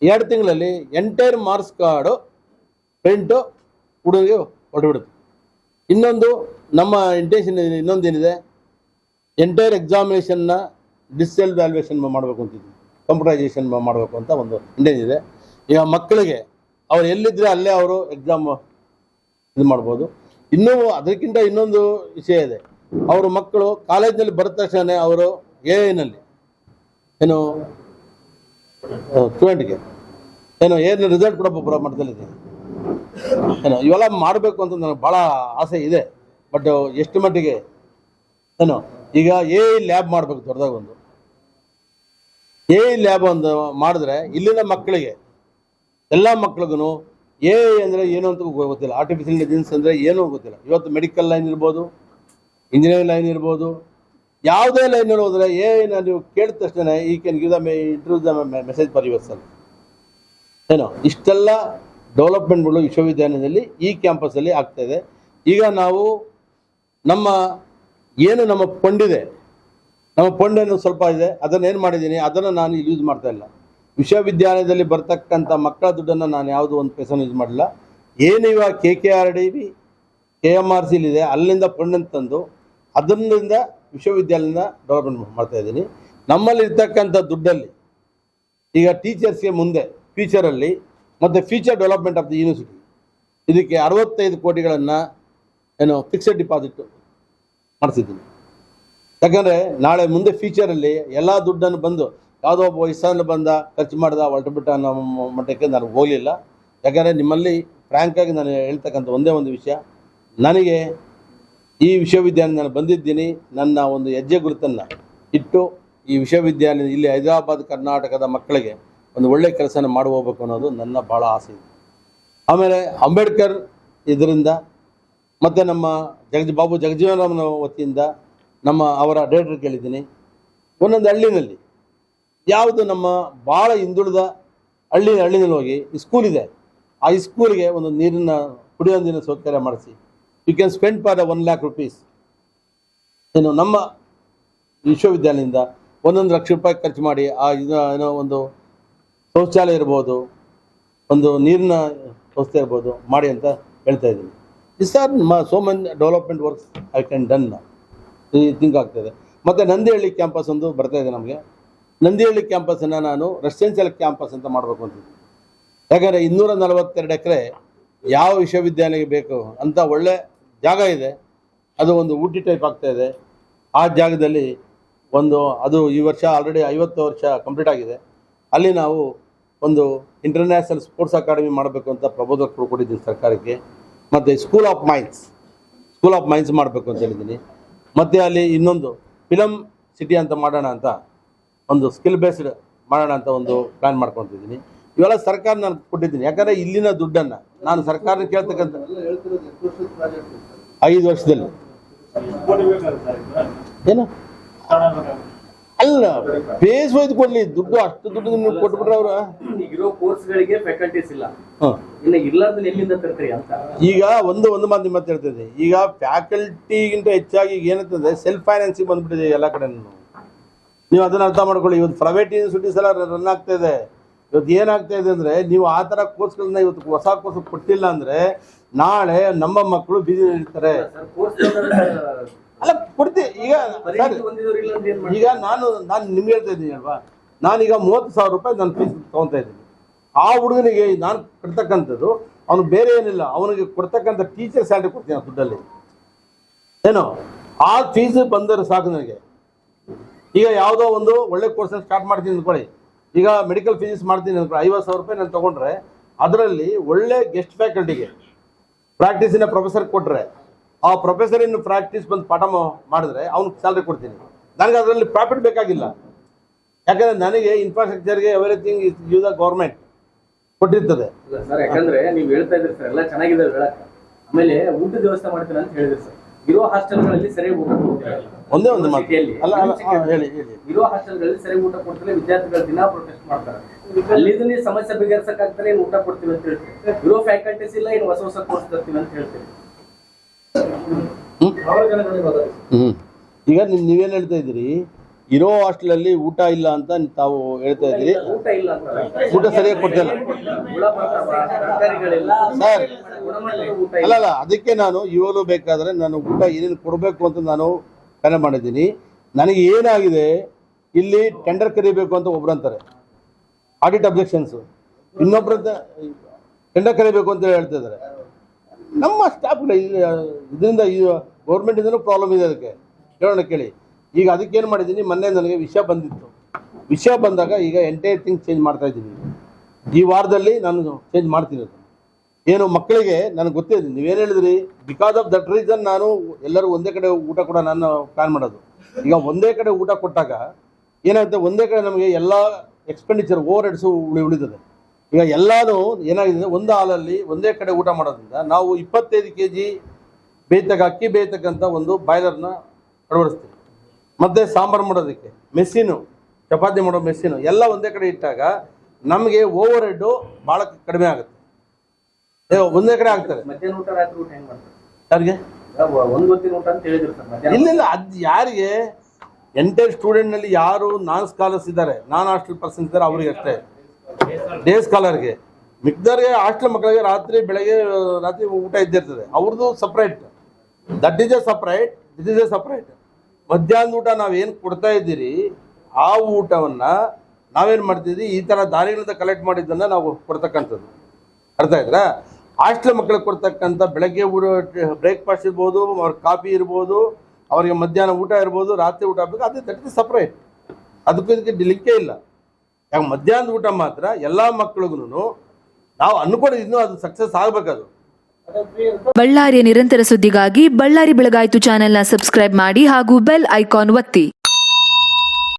2 ತಿಂಗಳಲ್ಲಿ ಎಂಟೈರ್ ಮಾರ್ಕ್ಸ್ ಕಾರ್ಡು ಪ್ರಿಂಟು ಹುಡುಗಿಗೆ ಹೊರಟುಬಿಡುತ್ತೆ. ಇನ್ನೊಂದು ನಮ್ಮ ಇಂಟೆನ್ಷನ್ ಇನ್ನೊಂದೇನಿದೆ, ಎಂಟೈರ್ ಎಕ್ಸಾಮಿನೇಷನ್ನ ಡಿಜಿಟಲ್ ವ್ಯಾಲ್ಯೂಯೇಷನ್ ಮಾಡಬೇಕು ಅಂತಿದ್ವಿ, ಕಂಪ್ಯೂಟರೈಸೇಷನ್ ಮಾಡಬೇಕು ಅಂತ ಒಂದು ಇಂಟೆನ್ಷನ್ ಇದೆ. ಈಗ ಮಕ್ಕಳಿಗೆ ಅವ್ರು ಎಲ್ಲಿದ್ದರೆ ಅಲ್ಲೇ ಅವರು ಎಕ್ಸಾಮ್ ಇದು ಮಾಡ್ಬೋದು. ಇನ್ನೂ ಅದಕ್ಕಿಂತ ಇನ್ನೊಂದು ವಿಷಯ ಇದೆ. ಅವರು ಮಕ್ಕಳು ಕಾಲೇಜಿನಲ್ಲಿ ಬರೆದ ತಕ್ಷಣ ಅವರು AI ಏನು ಸ್ಟೂಡೆಂಟ್ಗೆ ಏನು ರಿಸಲ್ಟ್ ಕೂಡ ಬರೋ ಮಟ್ಟದಲ್ಲಿದೆ. ಇವೆಲ್ಲ ಮಾಡಬೇಕು ಅಂತ ನನಗೆ ಭಾಳ ಆಸೆ ಇದೆ. ಬಟ್ ಎಷ್ಟು ಮಟ್ಟಿಗೆ ಈಗ AI ಲ್ಯಾಬ್ ಮಾಡಬೇಕು, ದೊಡ್ಡದಾಗ ಒಂದು AI ಲ್ಯಾಬ್ ಒಂದು ಮಾಡಿದ್ರೆ ಇಲ್ಲಿನ ಮಕ್ಕಳಿಗೆ, ಎಲ್ಲ ಮಕ್ಳಿಗೂ AI ಅಂದರೆ ಏನು ಅಂತ ಗೊತ್ತಿಲ್ಲ, ಆರ್ಟಿಫಿಷಿಯಲ್ ಇಂಟೆಲಿಜೆನ್ಸ್ ಅಂದರೆ ಏನೂ ಗೊತ್ತಿಲ್ಲ. ಇವತ್ತು ಮೆಡಿಕಲ್ ಲೈನ್ ಇರ್ಬೋದು, ಇಂಜಿನಿಯರಿಂಗ್ ಲೈನ್ ಇರ್ಬೋದು, ಯಾವುದೇ ಲೈನಲ್ಲಿ ಹೋದರೆ AI ನೀವು ಕೇಳಿದ ತಕ್ಷಣ ಈ can give the introduce the message for yourself. ಇಷ್ಟೆಲ್ಲ ಡೆವಲಪ್ಮೆಂಟ್ಗಳು ವಿಶ್ವವಿದ್ಯಾಲಯದಲ್ಲಿ ಈ ಕ್ಯಾಂಪಸ್ಸಲ್ಲಿ ಆಗ್ತಾಯಿದೆ. ಈಗ ನಾವು ನಮ್ಮ ಫಂಡಿದೆ, ನಮ್ಮ ಫಂಡ್ ಏನು ಸ್ವಲ್ಪ ಇದೆ, ಅದನ್ನು ಏನು ಮಾಡಿದ್ದೀನಿ, ಅದನ್ನು ನಾನು ಯೂಸ್ ಮಾಡ್ತಾ ಇಲ್ಲ. ವಿಶ್ವವಿದ್ಯಾಲಯದಲ್ಲಿ ಬರ್ತಕ್ಕಂಥ ಮಕ್ಕಳ ದುಡ್ಡನ್ನು ನಾನು ಯಾವುದೋ ಒಂದು ಪೈಸನ್ನು ಯೂಸ್ ಮಾಡಿಲ್ಲ. ಏನು ಇವಾಗ KKRDB KMRCಲಿದೆ, ಅಲ್ಲಿಂದ ಫಂಡನ್ನು ತಂದು ಅದರಿಂದ ವಿಶ್ವವಿದ್ಯಾಲಯದಿಂದ ಡೆವಲಪ್ಮೆಂಟ್ ಮಾಡ್ತಾಯಿದ್ದೀನಿ. ನಮ್ಮಲ್ಲಿ ಇರ್ತಕ್ಕಂಥ ದುಡ್ಡಲ್ಲಿ ಈಗ ಟೀಚರ್ಸ್ಗೆ ಮುಂದೆ ಫ್ಯೂಚರಲ್ಲಿ ಮತ್ತು future development of the university ಇದಕ್ಕೆ 65 ಕೋಟಿಗಳನ್ನು ಫಿಕ್ಸೆಡ್ ಡಿಪಾಸಿಟ್ ಮಾಡಿಸಿದ್ದೀನಿ. ಯಾಕಂದರೆ ನಾಳೆ ಮುಂದೆ ಫ್ಯೂಚರಲ್ಲಿ ಎಲ್ಲ ದುಡ್ಡನ್ನು ಬಂದು ಯಾವುದೋ ಒಬ್ಬ ವಯಸ್ಸನ್ನು ಬಂದ ಖರ್ಚು ಮಾಡಿದ ಹೊರಟುಬಿಟ್ಟ ಅನ್ನೋ ಮಟ್ಟಕ್ಕೆ ನಾನು ಹೋಗಲಿಲ್ಲ. ಯಾಕಂದರೆ ನಿಮ್ಮಲ್ಲಿ ಫ್ರ್ಯಾಂಕಾಗಿ ನಾನು ಹೇಳ್ತಕ್ಕಂಥ ಒಂದೇ ಒಂದು ವಿಷಯ, ನನಗೆ ಈ ವಿಶ್ವವಿದ್ಯಾಲಯ ನಾನು ಬಂದಿದ್ದೀನಿ, ನನ್ನ ಒಂದು ಹೆಜ್ಜೆ ಗುರುತನ್ನು ಇಟ್ಟು ಈ ವಿಶ್ವವಿದ್ಯಾಲಯ ಇಲ್ಲಿ ಹೈದರಾಬಾದ್ ಕರ್ನಾಟಕದ ಮಕ್ಕಳಿಗೆ ಒಂದು ಒಳ್ಳೆಯ ಕೆಲಸನ ಮಾಡಿ ಹೋಗ್ಬೇಕು ಅನ್ನೋದು ನನ್ನ ಭಾಳ ಆಸೆ ಇದೆ. ಆಮೇಲೆ ಅಂಬೇಡ್ಕರ್ ಇದರಿಂದ ಮತ್ತು ನಮ್ಮ ಬಾಬು ಜಗಜೀವನರಾಮನ ವತಿಯಿಂದ ಅವರ ಡೈರೆಕ್ಟರ್ ಕೇಳಿದ್ದೀನಿ, ಒಂದೊಂದು ಹಳ್ಳಿನಲ್ಲಿ ಯಾವುದು ನಮ್ಮ ಭಾಳ ಹಿಂದುಳಿದ ಹಳ್ಳಿನಲ್ಲಿ ಹೋಗಿ ಸ್ಕೂಲ್ ಇದೆ, ಆ ಸ್ಕೂಲಿಗೆ ಒಂದು ಕುಡಿಯೋ ನೀರಿನ ಸೌಕರ್ಯ ಮಾಡಿಸಿ. You can spend for 1 lakh rupees. ನಮ್ಮ ವಿಶ್ವವಿದ್ಯಾಲಯದಿಂದ 1 ಲಕ್ಷ ರೂಪಾಯಿ ಖರ್ಚು ಮಾಡಿ ಆ ಒಂದು ಶೌಚಾಲಯ ಇರ್ಬೋದು, ಒಂದು ನೀರಿನ ವ್ಯವಸ್ಥೆ ಇರ್ಬೋದು ಮಾಡಿ ಅಂತ ಹೇಳ್ತಾ ಇದ್ದೀನಿ. This are so many development works I can done think ಆಗ್ತಾಯಿದೆ. ಮತ್ತು ನಂದಿಹಳ್ಳಿ ಕ್ಯಾಂಪಸ್ ಒಂದು ಬರ್ತಾಯಿದೆ ನಮಗೆ. ನಂದಿಹಳ್ಳಿ ಕ್ಯಾಂಪಸನ್ನು ನಾನು ರೆಸಿಡೆನ್ಷಿಯಲ್ ಕ್ಯಾಂಪಸ್ ಅಂತ ಮಾಡಬೇಕು ಅಂತಿದ್ದೀನಿ. ಯಾಕಂದರೆ 242 ಎಕರೆ ಯಾವ ವಿಶ್ವವಿದ್ಯಾಲಯಕ್ಕೆ ಬೇಕು ಅಂತ ಒಳ್ಳೆ ಜಾಗ ಇದೆ. ಅದು ಒಂದು ಊಟಿ ಟೈಪ್ ಆಗ್ತಾ ಇದೆ. ಆ ಜಾಗದಲ್ಲಿ ಅದು ಈ ವರ್ಷ ಆಲ್ರೆಡಿ 50 ವರ್ಷ ಕಂಪ್ಲೀಟ್ ಆಗಿದೆ. ಅಲ್ಲಿ ನಾವು ಒಂದು ಇಂಟರ್ನ್ಯಾಷನಲ್ ಸ್ಪೋರ್ಟ್ಸ್ ಅಕಾಡೆಮಿ ಮಾಡಬೇಕು ಅಂತ ಪ್ರಪೋಸಲ್ ಕೊಟ್ಟಿದ್ದೀನಿ ಸರ್ಕಾರಕ್ಕೆ. ಮತ್ತು ಸ್ಕೂಲ್ ಆಫ್ ಮೈನ್ಸ್ ಮಾಡಬೇಕು ಅಂತ ಹೇಳಿದ್ದೀನಿ. ಮತ್ತು ಅಲ್ಲಿ ಇನ್ನೊಂದು ಫಿಲಮ್ ಸಿಟಿ ಅಂತ ಮಾಡೋಣ ಅಂತ, ಒಂದು ಸ್ಕಿಲ್ ಬೇಸ್ಡ್ ಮಾಡೋಣ ಅಂತ ಒಂದು ಪ್ಲ್ಯಾನ್ ಮಾಡ್ಕೊತಿದ್ದೀನಿ. ಇವೆಲ್ಲ ಸರ್ಕಾರ ನಾನು ಕೊಟ್ಟಿದ್ದೀನಿ. ಯಾಕಂದರೆ ಇಲ್ಲಿನ ದುಡ್ಡನ್ನು ನಾನು ಸರ್ಕಾರನ ಕೇಳ್ತಕ್ಕಂಥ 5 ವರ್ಷದಲ್ಲಿ ಏನು ಅಲ್ಲ ಬೇಸ್ ಒಯ್ದು ಕೊಡ್ಲಿ ದುಡ್ಡು, ಅಷ್ಟು ದುಡ್ಡು ನಿಮ್ಗೆ ಕೊಟ್ಬಿಟ್ರೆ ಅವ್ರು ಇರೋ ಕೋರ್ಸ್ಗಳಿಗೆ ಫ್ಯಾಕಲ್ಟೀಸ್ ಇಲ್ಲ, ಎಲ್ಲಿಂದ ತರ್ತೀರಿ ಅಂತ. ಈಗ ಒಂದು ಮಾತು ನಿಮ್ಮ ಹತ್ರ ಹೇಳ್ತಿದ್ದೆ. ಈಗ ಫ್ಯಾಕಲ್ಟಿಗಿಂತ ಹೆಚ್ಚಾಗಿ ಈಗ ಏನಂತಂದ್ರೆ ಸೆಲ್ಫ್ ಫೈನಾನ್ಸಿಂಗ್ ಬಂದ್ಬಿಟ್ಟಿದೆ ಎಲ್ಲ ಕಡೆ. ನೀವು ಅದನ್ನ ಅರ್ಥ ಮಾಡ್ಕೊಳ್ಳಿ. ಇವತ್ತು ಪ್ರೈವೇಟ್ ಯೂನಿವರ್ಸಿಟೀಸ್ ಎಲ್ಲ ರನ್ ಆಗ್ತಾ ಇದೆ. ಇವತ್ತು ಏನಾಗ್ತಾ ಇದೆ ಅಂದರೆ, ನೀವು ಆ ಥರ ಕೋರ್ಸ್ಗಳನ್ನ ಇವತ್ತು ಹೊಸ ಕೋರ್ಸ್ ಕೊಟ್ಟಿಲ್ಲ ಅಂದರೆ ನಾಳೆ ನಮ್ಮ ಮಕ್ಕಳು ಬೀದಿ ಇರ್ತಾರೆ. ಅಲ್ಲ ಕೊಡ್ತೀವಿ. ಈಗ ನಾನು ನಿಮ್ಗೆ ಹೇಳ್ತಾ ಇದ್ದೀನಿ ಅಲ್ವಾ, ನಾನೀಗ 30,000 ರೂಪಾಯಿ ನಾನು ಫೀಸ್ ತೊಗೊತಾ ಇದ್ದೀನಿ. ಆ ಹುಡುಗನಿಗೆ ನಾನು ಕೊಡ್ತಕ್ಕಂಥದ್ದು ಅವನು ಬೇರೆ ಏನಿಲ್ಲ, ಅವನಿಗೆ ಕೊಡ್ತಕ್ಕಂಥ ಟೀಚರ್ ಸ್ಯಾಲ್ರಿ ಕೊಡ್ತೀನಿ ಆ ದುಡ್ಡಲ್ಲಿ. ಏನೋ ಆ ಫೀಸ್ ಬಂದರೆ ಸಾಕು ನನಗೆ. ಈಗ ಯಾವುದೋ ಒಂದು ಒಳ್ಳೆ ಕೋರ್ಸನ್ನು ಸ್ಟಾರ್ಟ್ ಮಾಡ್ತೀನಿ ಅಂದ್ಕೊಳ್ಳಿ. ಈಗ ಮೆಡಿಕಲ್ ಫಿಸಿಕ್ಸ್ ಮಾಡ್ತೀನಿ ಅಂದ್ಕೊಳ್ಳಿ, 50,000 ರೂಪಾಯಿ ನಾನು ತೊಗೊಂಡ್ರೆ ಅದರಲ್ಲಿ ಒಳ್ಳೆ ಗೆಸ್ಟ್ ಫ್ಯಾಕಲ್ಟಿಗೆ ಪ್ರಾಕ್ಟೀಸಿನ ಪ್ರೊಫೆಸರ್ ಕೊಟ್ಟರೆ, ಆ ಪ್ರೊಫೆಸರ್ ಇನ್ನು ಪ್ರಾಕ್ಟೀಸ್ ಬಂದು ಪಾಠ ಮಾಡಿದ್ರೆ ಅವ್ನಿಗೆ ಸ್ಯಾಲ್ರಿ ಕೊಡ್ತೀನಿ. ನನಗೆ ಅದರಲ್ಲಿ ಪ್ರಾಫಿಟ್ ಬೇಕಾಗಿಲ್ಲ. ಯಾಕಂದರೆ ನನಗೆ ಇನ್ಫ್ರಾಸ್ಟ್ರಕ್ಚರ್ಗೆ everything is use the government ಕೊಟ್ಟಿರ್ತದೆ. ಸರ್ ಯಾಕಂದ್ರೆ ನೀವು ಹೇಳ್ತಾ ಇದ್ರಿ ಸರ್, ಎಲ್ಲ ಚೆನ್ನಾಗಿದೆ ಹೇಳಕ್ಕೆ. ಆಮೇಲೆ ಊಟದ ವ್ಯವಸ್ಥೆ ಮಾಡ್ತೀನಿ ಅಂತ ಹೇಳಿದ್ರಿ ಸರ್. ಇರೋ ಹಾಸ್ಟೆಲ್ಗಳಲ್ಲಿ ಸರಿಯಾಗಿ ಊಟ ಕೊಡ್ತಿಲ್ಲ. ಒಂದೇ ಒಂದು ಮಾತು ಹೇಳಿ. ಇರೋ ಹಾಸ್ಟೆಲ್ಗಳಲ್ಲಿ ಸರಿಯಾಗಿ ಊಟ ಕೊಡ್ತಿಲ್ಲ, ವಿದ್ಯಾರ್ಥಿಗಳು ದಿನ ಪ್ರೊಟೆಸ್ಟ್ ಮಾಡ್ತಾರೆ. ಅಲ್ಲಿದ್ದು ಸಮಸ್ಯೆ ಬಗೆಹರಿಸಕ್ಕಾಗ್ತಾರೆ, ಏನು ಊಟ ಕೊಡ್ತೀವಿ ಅಂತ ಹೇಳ್ತೀವಿ. ಇರೋ ಫ್ಯಾಕಲ್ಟೀಸ್ ಇಲ್ಲ, ಏನು ಹೊಸ ಕೋರ್ಸ್ ತರ್ತೀವಿ ಅಂತ ಹೇಳ್ತೀವಿ. ಈಗ ನೀವೇನು ಹೇಳ್ತಾ ಇದ್ದೀರಿ, ಇರೋ ಹಾಸ್ಟೆಲಲ್ಲಿ ಊಟ ಇಲ್ಲ ಅಂತ ತಾವು ಹೇಳ್ತಾ ಇದ್ದೀರಿ. ಊಟ ಸರಿಯಾಗಿ ಕೊಡ್ತಿಲ್ಲ ಸರ್. ಅಲ್ಲ ಅದಕ್ಕೆ ನಾನು ಇವಾಗಲೂ ಬೇಕಾದರೆ ನಾನು ಊಟ ಏನೇನು ಕೊಡಬೇಕು ಅಂತ ನಾನು ಕರೆ ಮಾಡಿದ್ದೀನಿ. ನನಗೆ ಏನಾಗಿದೆ, ಇಲ್ಲಿ ಟೆಂಡರ್ ಕರಿಬೇಕು ಅಂತ ಒಬ್ರು ಅಂತಾರೆ, ಆಡಿಟ್ ಅಬ್ಜೆಕ್ಷನ್ಸು. ಇನ್ನೊಬ್ರಂತ ಟೆಂಡರ್ ಕರಿಬೇಕು ಅಂತ ಹೇಳ್ತಾ ಇದ್ದಾರೆ. ನಮ್ಮ ಸ್ಟಾಫ್ಗಳು ಇದರಿಂದ ಗೌರ್ಮೆಂಟಿಂದನೂ ಪ್ರಾಬ್ಲಮ್ ಇದೆ. ಅದಕ್ಕೆ ಹೇಳೋಣ ಕೇಳಿ. ಈಗ ಅದಕ್ಕೇನು ಮಾಡಿದ್ದೀನಿ, ಮೊನ್ನೆ ನನಗೆ ವಿಷಯ ಬಂದಿತ್ತು. ವಿಷಯ ಬಂದಾಗ ಈಗ ಎಂಟೈರ್ ಥಿಂಗ್ ಚೇಂಜ್ ಮಾಡ್ತಾ ಇದ್ದೀನಿ. ಈ ವಾರದಲ್ಲಿ ನಾನು ಚೇಂಜ್ ಮಾಡ್ತೀನಿ. ಅದು ಏನು ಮಕ್ಕಳಿಗೆ ನನಗೆ ಗೊತ್ತಿದೆ. ನೀವೇನು ಹೇಳಿದ್ರಿ, ಬಿಕಾಸ್ ಆಫ್ ದಟ್ ರೀಸನ್ ನಾನು ಎಲ್ಲರೂ ಒಂದೇ ಕಡೆ ಊಟ ಕೂಡ ನಾನು ಪ್ಲ್ಯಾನ್ ಮಾಡೋದು. ಈಗ ಒಂದೇ ಕಡೆ ಊಟ ಕೊಟ್ಟಾಗ ಏನಾಗುತ್ತೆ, ಒಂದೇ ಕಡೆ ನಮಗೆ ಎಲ್ಲ ಎಕ್ಸ್ಪೆಂಡಿಚರ್ ಓವರ್ ಹೆಡ್ಸು ಉಳಿತದೆ. ಈಗ ಎಲ್ಲನೂ ಏನಾಗಿದೆ, ಒಂದು ಹಾಲಲ್ಲಿ ಒಂದೇ ಕಡೆ ಊಟ ಮಾಡೋದ್ರಿಂದ ನಾವು 25 kg ಅಕ್ಕಿ ಬೇಯ್ತಕ್ಕಂಥ ಒಂದು ಬಾಯ್ಲರ್ನ ಅಳವಡಿಸ್ತೀವಿ. ಮತ್ತು ಸಾಂಬಾರು ಮಾಡೋದಕ್ಕೆ ಮೆಸ್ಸಿನು, ಚಪಾತಿ ಮಾಡೋ ಮೆಸ್ಸಿನು ಎಲ್ಲ ಒಂದೇ ಕಡೆ ಇಟ್ಟಾಗ ನಮಗೆ ಓವರ್ ಹೆಡ್ಡು ಭಾಳ ಕಡಿಮೆ ಆಗುತ್ತೆ. ಒಂದೇ ಕಡೆ ಆಗ್ತಾರೆ. ಮಧ್ಯಾಹ್ನ ಊಟ ರಾತ್ರಿ ಊಟ ಹೆಂಗೆ ಮಾಡ್ತಾರೆ ಯಾರಿಗೆ? ಒಂದು ಹೊತ್ತಿನ ಊಟ ಅಂತ ಹೇಳಿದ್ರು ಸರ್. ಇಲ್ಲ ಅದು ಯಾರಿಗೆ, ಎಂಟೈರ್ ಸ್ಟೂಡೆಂಟ್ನಲ್ಲಿ ಯಾರು ನಾನ್ ಸ್ಕಾಲರ್ಸ್ ಇದ್ದಾರೆ, ನಾನ್ ಹಾಸ್ಟೆಲ್ ಪರ್ಸನ್ಸ್ ಇದ್ದಾರೆ, ಅವ್ರಿಗೆ ಅಷ್ಟೇ. ಡೇ ಸ್ಕಾಲರ್ಗೆ, ಮಿಕ್ದವ್ರಿಗೆ ಹಾಸ್ಟೆಲ್ ಮಕ್ಕಳಿಗೆ ಬೆಳಗ್ಗೆ ರಾತ್ರಿ ಊಟ ಇದ್ದಿರ್ತದೆ. ಅವ್ರದ್ದು separate, that is A separate, this is A separate. ಮಧ್ಯಾಹ್ನದ ಊಟ ನಾವೇನು ಕೊಡ್ತಾ ಇದ್ದೀರಿ, ಆ ಊಟವನ್ನು ನಾವೇನು ಮಾಡ್ತಿದ್ವಿ, ಈ ಥರ ದಾರಿಗಳಿಂದ ಕಲೆಕ್ಟ್ ಮಾಡಿದ್ದನ್ನು ನಾವು ಕೊಡ್ತಕ್ಕಂಥದ್ದು. ಅರ್ಥ ಆಯ್ತಾ? ಹಾಸ್ಟೆಲ್ ಮಕ್ಕಳಿಗೆ ಕೊಡ್ತಕ್ಕಂಥ ಬೆಳಗ್ಗೆ ಬ್ರೇಕ್ಫಾಸ್ಟ್ ಇರ್ಬೋದು, ಅವ್ರ ಕಾಫಿ ಇರ್ಬೋದು, ಅವರಿಗೆ ಮಧ್ಯಾಹ್ನ ಊಟ ಇರ್ಬೋದು, ರಾತ್ರಿ ಊಟ ಆಗಬೇಕು, ಅದು ದಟ್ ಇಸ್ ಸಪ್ರೇಟ್. ಅದಕ್ಕೂ ಇದಕ್ಕೆ ಲಿಂಕೇ ಇಲ್ಲ. ಯಾಕೆ ಮಧ್ಯಾಹ್ನದ ಊಟ ಮಾತ್ರ ಎಲ್ಲ ಮಕ್ಕಳಿಗೂ ನಾವು ಅನ್ಕೊಂಡಿದ್ದು ಅದು ಸಕ್ಸಸ್ ಆಗಬೇಕದು. ಬಳ್ಳಾರಿಯ ನಿರಂತರ ಸುದ್ದಿಗಾಗಿ ಬಳ್ಳಾರಿ ಬೆಳಗಾಯಿತು ಚಾನೆಲ್ನ ಸಬ್ಸ್ಕ್ರೈಬ್ ಮಾಡಿ ಹಾಗೂ ಬೆಲ್ ಐಕಾನ್ ಒತ್ತಿ.